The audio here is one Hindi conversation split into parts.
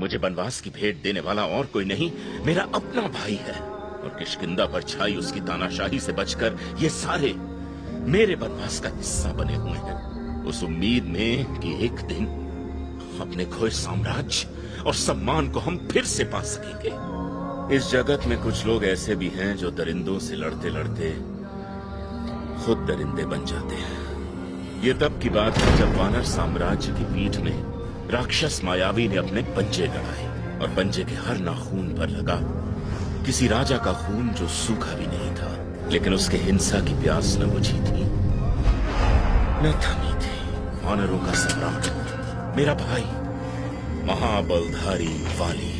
मुझे वनवास की भेंट देने वाला और कोई नहीं, मेरा अपना भाई है। और किष्किंधा पर छाई उसकी तानाशाही से बचकर ये सारे मेरे वनवास का हिस्सा बने हुए हैं, उस उम्मीद में कि एक दिन अपने खोए साम्राज्य और सम्मान को हम फिर से पा सकेंगे। इस जगत में कुछ लोग ऐसे भी हैं जो दरिंदों से लड़ते लड़ते खुद दरिंदे बन जाते हैं। ये तब की बात है जब वानर साम्राज्य की पीठ में राक्षस मायावी ने अपने पंजे गड़ाए और पंजे के हर नाखून पर लगा किसी राजा का खून जो सूखा भी नहीं था, लेकिन उसके हिंसा की प्यास न बुझी थी न थमी थी। वानरों का सम्राट मेरा भाई महाबलधारी वाली।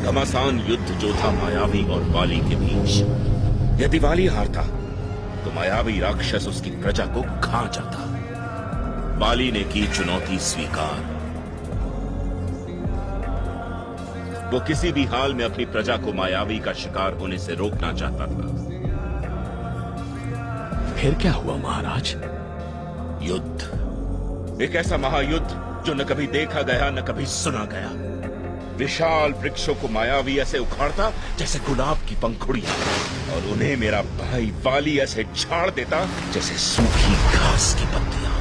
घमासान युद्ध जो था मायावी और वाली के बीच। यदि वाली हारता तो मायावी राक्षस उसकी प्रजा को खा जाता। वाली ने की चुनौती स्वीकार। वो किसी भी हाल में अपनी प्रजा को मायावी का शिकार होने से रोकना चाहता था। फिर क्या हुआ महाराज? युद्ध, एक ऐसा महायुद्ध जो न कभी देखा गया न कभी सुना गया। विशाल वृक्षों को मायावी ऐसे उखाड़ता जैसे गुलाब की पंखुड़ियां, और उन्हें मेरा भाई वाली ऐसे झाड़ देता जैसे सूखी घास की पत्तियां।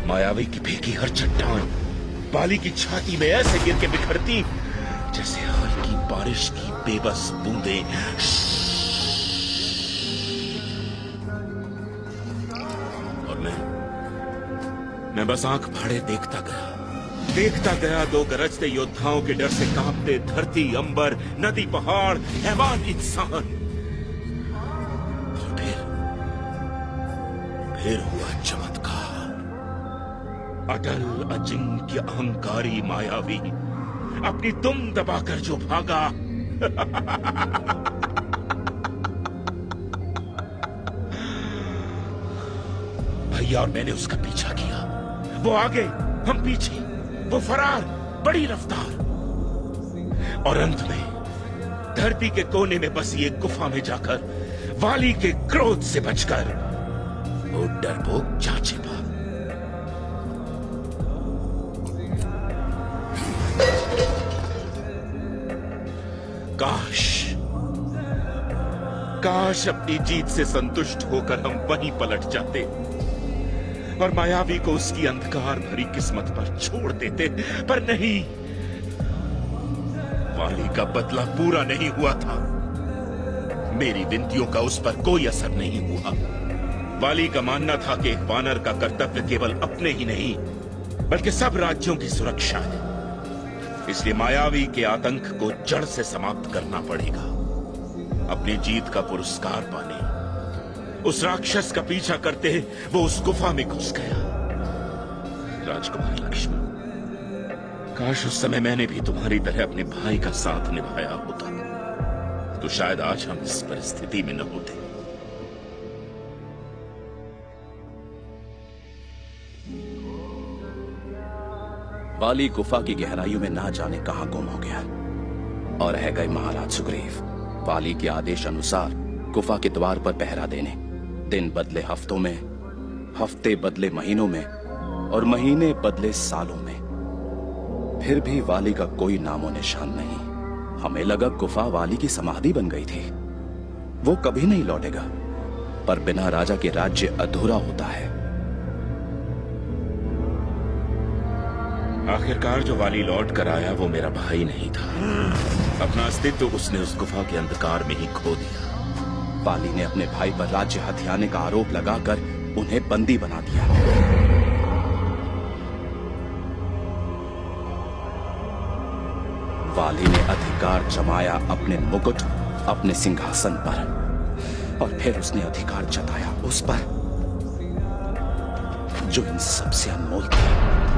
मायावी की फेंकी हर चट्टान वाली की छाती में ऐसे गिर के बिखरती जैसे हल्की बारिश की बेबस बूंदें। और मैं बस आंख फाड़े देखता गया दो गरजते योद्धाओं के डर से कांपते धरती, अंबर, नदी, पहाड़, हैवान, इंसान। और फिर हुआ चमत्कार। अटल अजिंक्य अहंकारी मायावी अपनी दुम दबाकर जो भागा भैया और मैंने उसका पीछा किया। वो आगे, हम पीछे, वो फरार, बड़ी रफ्तार। और अंत में धरती के कोने में बसी एक गुफा में जाकर वाली के क्रोध से बचकर वो डरपोक जा छिपा। काश अपनी जीत से संतुष्ट होकर हम वहीं पलट जाते और मायावी को उसकी अंधकार भरी किस्मत पर छोड़ देते, पर नहीं। वाली का बदला पूरा नहीं हुआ था। मेरी विनतियों का उस पर कोई असर नहीं हुआ। वाली का मानना था कि एक वानर का कर्तव्य केवल अपने ही नहीं बल्कि सब राज्यों की सुरक्षा है। इसलिए मायावी के आतंक को जड़ से समाप्त करना पड़ेगा। अपनी जीत का पुरस्कार पाने उस राक्षस का पीछा करते वो उस गुफा में घुस गया। राजकुमार लक्ष्मण, काश उस समय मैंने भी तुम्हारी तरह अपने भाई का साथ निभाया होता तो शायद आज हम इस परिस्थिति में न होते। वाली गुफा की गहराइयों में ना जाने कहां गुम हो गया और रह गए महाराज सुग्रीव। वाली के आदेश अनुसार गुफा के द्वार पर पहरा देने। दिन बदले हफ्तों में, हफ्ते बदले महीनों में और महीने बदले सालों में। फिर भी वाली का कोई नामो निशान नहीं। हमें लगा गुफा वाली की समाधि बन गई थी। वो कभी नहीं लौटेगा, पर बिना राजा के राज्य अधूरा होता है। आखिरकार जो वाली लौट कर आया वो मेरा भाई नहीं था। अपना अस्तित्व उसने उस गुफा के अंधकार में ही खो दिया। वाली ने अपने भाई पर राज्य हथियाने का आरोप लगाकर उन्हें बंदी बना दिया। वाली ने अधिकार जमाया अपने मुकुट, अपने सिंहासन पर, और फिर उसने अधिकार जताया उस पर जो इन सबसे अनमोल था।